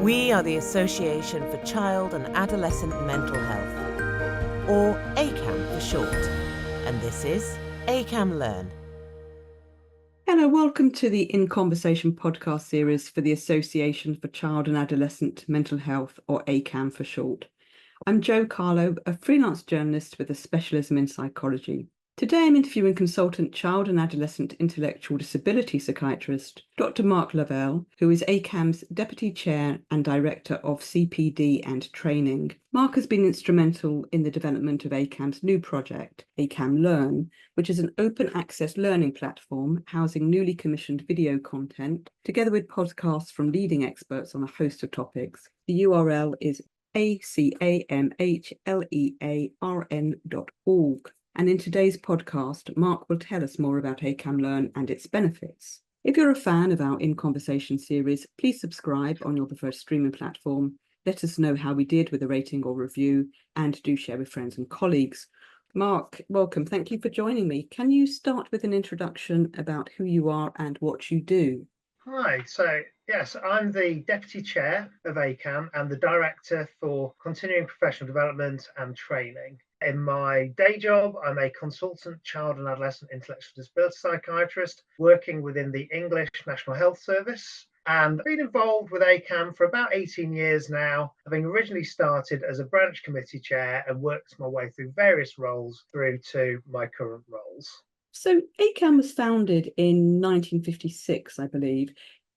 We are the Association for Child and Adolescent Mental Health, or ACAMH for short, and this is ACAMH Learn. Hello, welcome to the In Conversation podcast series for the Association for Child and Adolescent Mental Health, or ACAMH for short. I'm Jo Carlo, a freelance journalist with a specialism in psychology. Today I'm interviewing consultant child and adolescent intellectual disability psychiatrist, Dr. Mark Lovell, who is ACAMH's Deputy Chair and Director of CPD and Training. Mark has been instrumental in the development of ACAMH's new project, ACAMH Learn, which is an open access learning platform housing newly commissioned video content, together with podcasts from leading experts on a host of topics. The URL is acamhlearn.org. And in today's podcast, Mark will tell us more about ACAMH Learn and its benefits. If you're a fan of our In Conversation series, please subscribe on your preferred streaming platform. Let us know how we did with a rating or review, and do share with friends and colleagues. Mark, welcome. Thank you for joining me. Can you start with an introduction about who you are and what you do? Hi, yes, I'm the Deputy Chair of ACAMH and the Director for Continuing Professional Development and Training. In my day job, I'm a consultant child and adolescent intellectual disability psychiatrist working within the English National Health Service, and I've been involved with ACAMH for about 18 years now, having originally started as a branch committee chair and worked my way through various roles through to my current roles. So ACAMH was founded in 1956, I believe.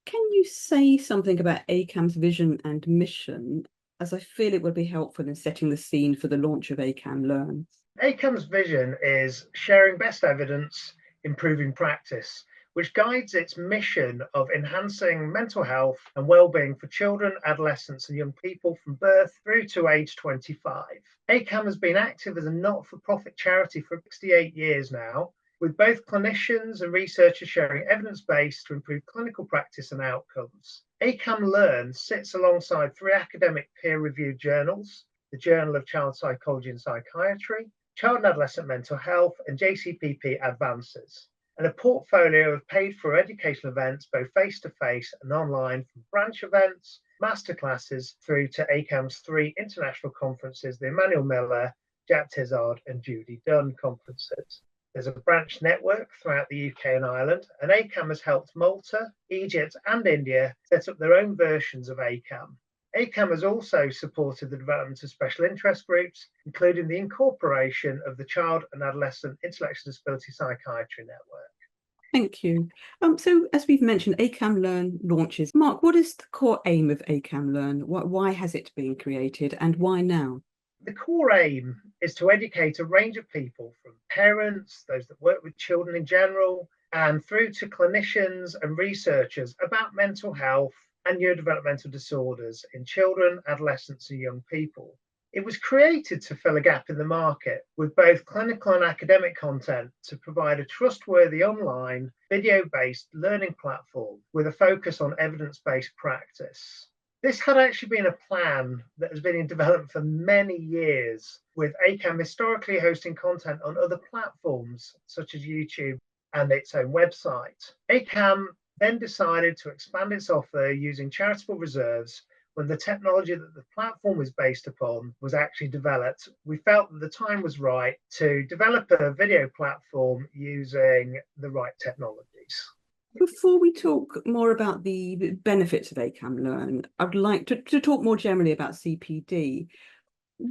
Can you say something about ACAMH's vision and mission, as I feel it would be helpful in setting the scene for the launch of ACAMH Learn? ACAMH's vision is sharing best evidence, improving practice, which guides its mission of enhancing mental health and well-being for children, adolescents and young people from birth through to age 25. ACAMH has been active as a not-for-profit charity for 68 years now, with both clinicians and researchers sharing evidence-based to improve clinical practice and outcomes. ACAMH Learn sits alongside 3 academic peer-reviewed journals, the Journal of Child Psychology and Psychiatry, Child and Adolescent Mental Health, and JCPP Advances, and a portfolio of paid-for educational events, both face-to-face and online, from branch events, masterclasses, through to ACAMH's 3 international conferences, the Emmanuel Miller, Jack Tizard, and Judy Dunn conferences. There's a branch network throughout the UK and Ireland, and ACAMH has helped Malta, Egypt, and India set up their own versions of ACAMH. ACAMH has also supported the development of special interest groups, including the incorporation of the Child and Adolescent Intellectual Disability Psychiatry Network. Thank you. So as we've mentioned, ACAMH Learn launches. Mark, what is the core aim of ACAMH Learn? Why has it been created, and why now? The core aim is to educate a range of people, from parents, those that work with children in general, and through to clinicians and researchers about mental health and neurodevelopmental disorders in children, adolescents, and young people. It was created to fill a gap in the market with both clinical and academic content to provide a trustworthy online, video-based learning platform with a focus on evidence-based practice. This had actually been a plan that has been in development for many years, with ACAMH historically hosting content on other platforms such as YouTube and its own website. ACAMH then decided to expand its offer using charitable reserves. When the technology that the platform was based upon was actually developed, we felt that the time was right to develop a video platform using the right technologies. Before we talk more about the benefits of ACAMH Learn, I'd like to talk more generally about CPD.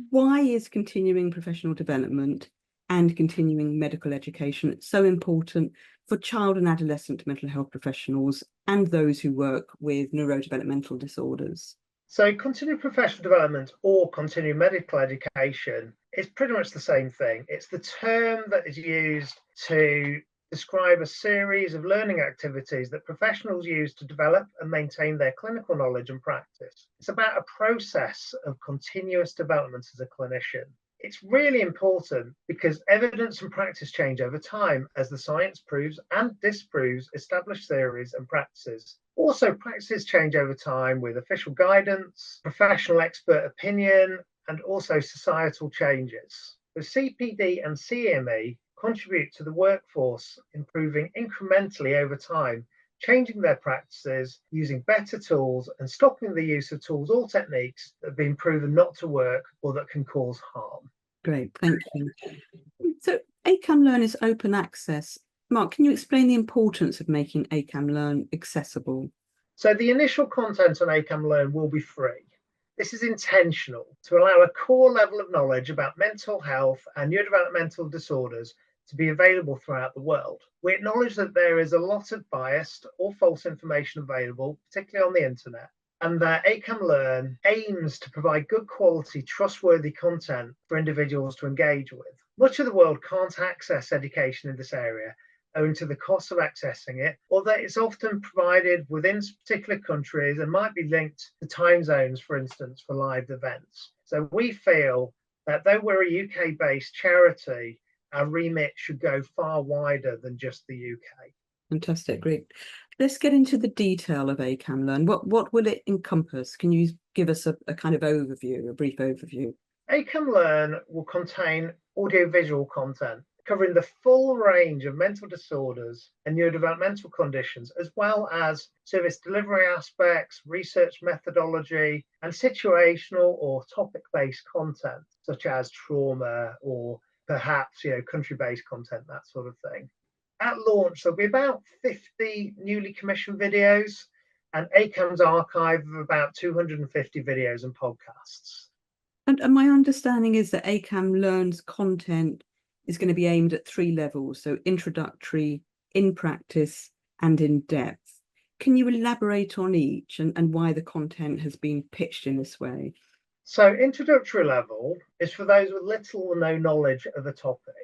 Why is continuing professional development and continuing medical education so important for child and adolescent mental health professionals and those who work with neurodevelopmental disorders? So continuing professional development or continuing medical education is pretty much the same thing. It's the term that is used to describe a series of learning activities that professionals use to develop and maintain their clinical knowledge and practice. It's about a process of continuous development as a clinician. It's really important because evidence and practice change over time as the science proves and disproves established theories and practices. Also, practices change over time with official guidance, professional expert opinion, and also societal changes. The CPD and CME contribute to the workforce improving incrementally over time changing their practices, using better tools, and stopping the use of tools or techniques that have been proven not to work or that can cause harm. Great, thank you. So ACAMH Learn is open access. Mark, can you explain the importance of making ACAMH Learn accessible? So the initial content on ACAMH Learn will be free. This is intentional to allow a core level of knowledge about mental health and neurodevelopmental disorders to be available throughout the world. We acknowledge that there is a lot of biased or false information available, particularly on the internet, and that ACAMH Learn aims to provide good quality, trustworthy content for individuals to engage with. Much of the world can't access education in this area owing to the cost of accessing it, or that it's often provided within particular countries and might be linked to time zones, for instance, for live events. So we feel that though we're a UK-based charity, our remit should go far wider than just the UK. Fantastic, great. Let's get into the detail of ACAMH Learn. What will it encompass? Can you give us a kind of overview, a brief overview? ACAMH Learn will contain audiovisual content covering the full range of mental disorders and neurodevelopmental conditions, as well as service delivery aspects, research methodology, and situational or topic-based content, such as trauma or perhaps country-based content, that sort of thing. At launch, there'll be about 50 newly commissioned videos and ACAMH's archive of about 250 videos and podcasts. And my understanding is that ACAMH Learn's content is going to be aimed at 3 levels, so introductory, in practice, and in depth. Can you elaborate on each and why the content has been pitched in this way? So introductory level is for those with little or no knowledge of a topic.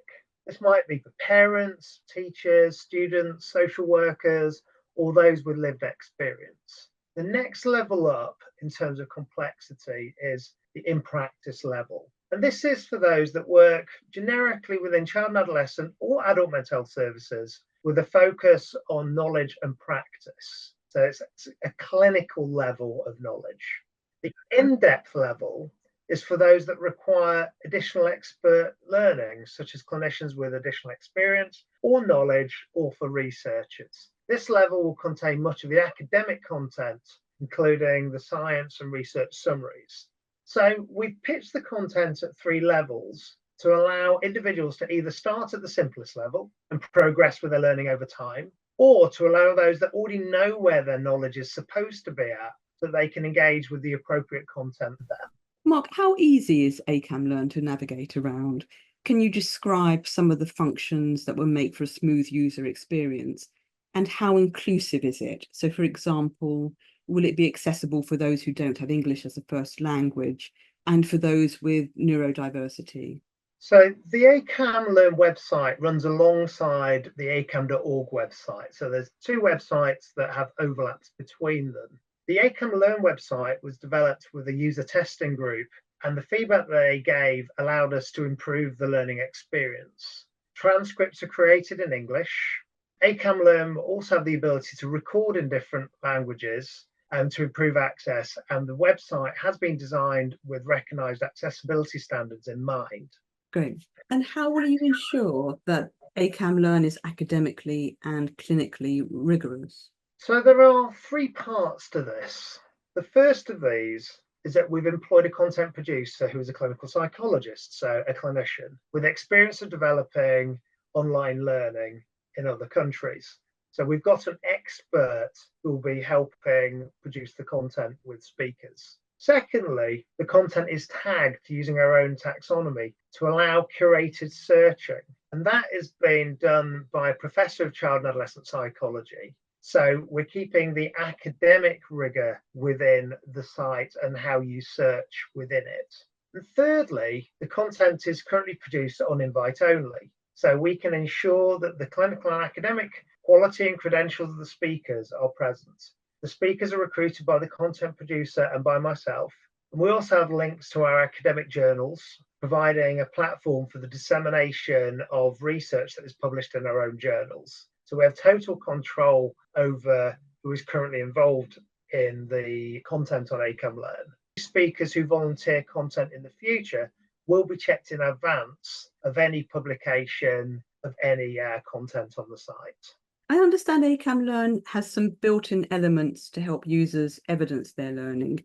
This might be for parents, teachers, students, social workers, or those with lived experience. The next level up in terms of complexity is the in practice level. And this is for those that work generically within child and adolescent or adult mental health services with a focus on knowledge and practice. So it's a clinical level of knowledge. The in-depth level is for those that require additional expert learning, such as clinicians with additional experience or knowledge, or for researchers. This level will contain much of the academic content, including the science and research summaries. So we've pitched the content at 3 levels to allow individuals to either start at the simplest level and progress with their learning over time, or to allow those that already know where their knowledge is supposed to be at, so they can engage with the appropriate content there. Mark, how easy is ACAMH Learn to navigate around? Can you describe some of the functions that will make for a smooth user experience? And how inclusive is it? So, for example, will it be accessible for those who don't have English as a first language and for those with neurodiversity? So the ACAMH Learn website runs alongside the acam.org website. So there's 2 websites that have overlaps between them. The ACAMH Learn website was developed with a user testing group, and the feedback they gave allowed us to improve the learning experience. Transcripts are created in English. ACAMH Learn also have the ability to record in different languages and to improve access, and the website has been designed with recognised accessibility standards in mind. Great. And how will you ensure that ACAMH Learn is academically and clinically rigorous? So there are 3 parts to this. The first of these is that we've employed a content producer who is a clinical psychologist, so a clinician, with experience of developing online learning in other countries. So we've got an expert who will be helping produce the content with speakers. Secondly, the content is tagged using our own taxonomy to allow curated searching. And that is being done by a professor of child and adolescent psychology. So we're keeping the academic rigor within the site and how you search within it. And thirdly, the content is currently produced on invite only. So we can ensure that the clinical and academic quality and credentials of the speakers are present. The speakers are recruited by the content producer and by myself. And we also have links to our academic journals, providing a platform for the dissemination of research that is published in our own journals. So we have total control over who is currently involved in the content on ACAMH Learn. Speakers who volunteer content in the future will be checked in advance of any publication of any content on the site. I understand ACAMH Learn has some built-in elements to help users evidence their learning.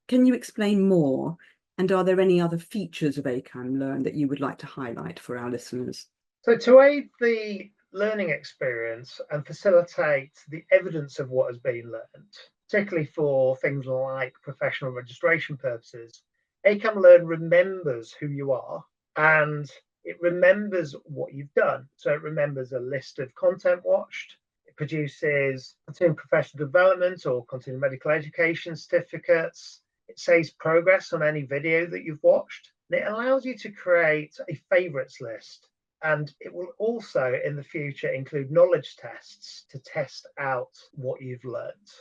Can you explain more? And are there any other features of ACAMH Learn that you would like to highlight for our listeners? So to aid the learning experience and facilitate the evidence of what has been learned, particularly for things like professional registration purposes, ACAMH Learn remembers who you are and it remembers what you've done. So it remembers a list of content watched. It produces continuing professional development or continuing medical education certificates. It saves progress on any video that you've watched. And it allows you to create a favourites list. And it will also, in the future, include knowledge tests to test out what you've learned.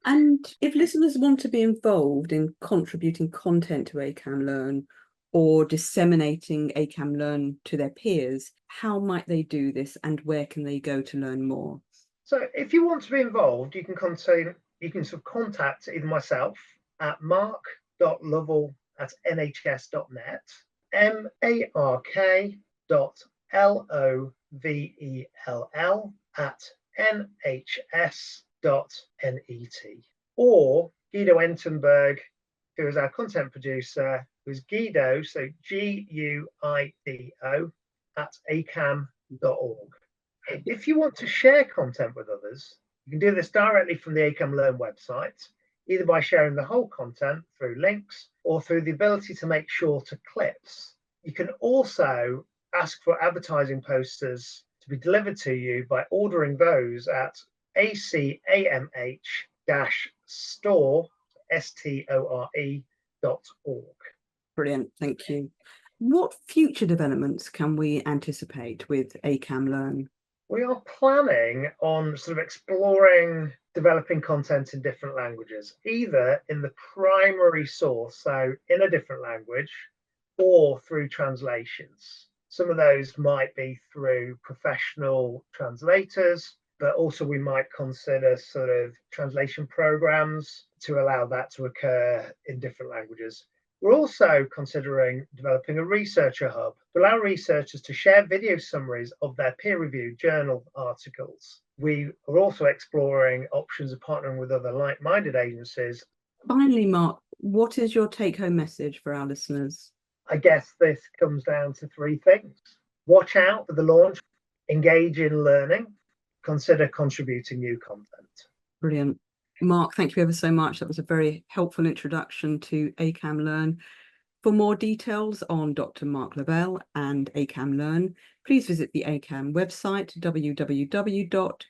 And if listeners want to be involved in contributing content to ACAMH Learn or disseminating ACAMH Learn to their peers, how might they do this and where can they go to learn more? So if you want to be involved, you can contact either myself at mark.lovell@nhs.net, mark.lovell@nhs.net, or Guido Entenberg, who is our content producer, who is Guido, so Guido @acam.org. If you want to share content with others, you can do this directly from the ACAMH Learn website, either by sharing the whole content through links or through the ability to make shorter clips. You can also ask for advertising posters to be delivered to you by ordering those at ACAMH-store.org. Brilliant, thank you. What future developments can we anticipate with ACAMH Learn? We are planning on sort of exploring developing content in different languages, either in the primary source, so in a different language, or through translations. Some of those might be through professional translators, but also we might consider sort of translation programs to allow that to occur in different languages. We're also considering developing a researcher hub to allow researchers to share video summaries of their peer-reviewed journal articles. We are also exploring options of partnering with other like-minded agencies. Finally, Mark, what is your take-home message for our listeners? I guess this comes down to three things. Watch out for the launch, engage in learning, consider contributing new content. Brilliant. Mark, thank you ever so much. That was a very helpful introduction to ACAMH Learn. For more details on Dr. Mark Lovell and ACAMH Learn, please visit the ACAMH website, www.acam.org,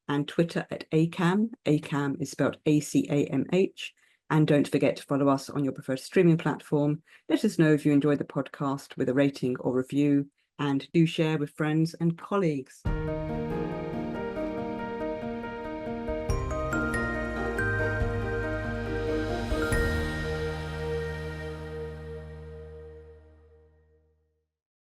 and Twitter at ACAMH. ACAMH is spelled ACAMH. And don't forget to follow us on your preferred streaming platform. Let us know if you enjoyed the podcast with a rating or review, and do share with friends and colleagues.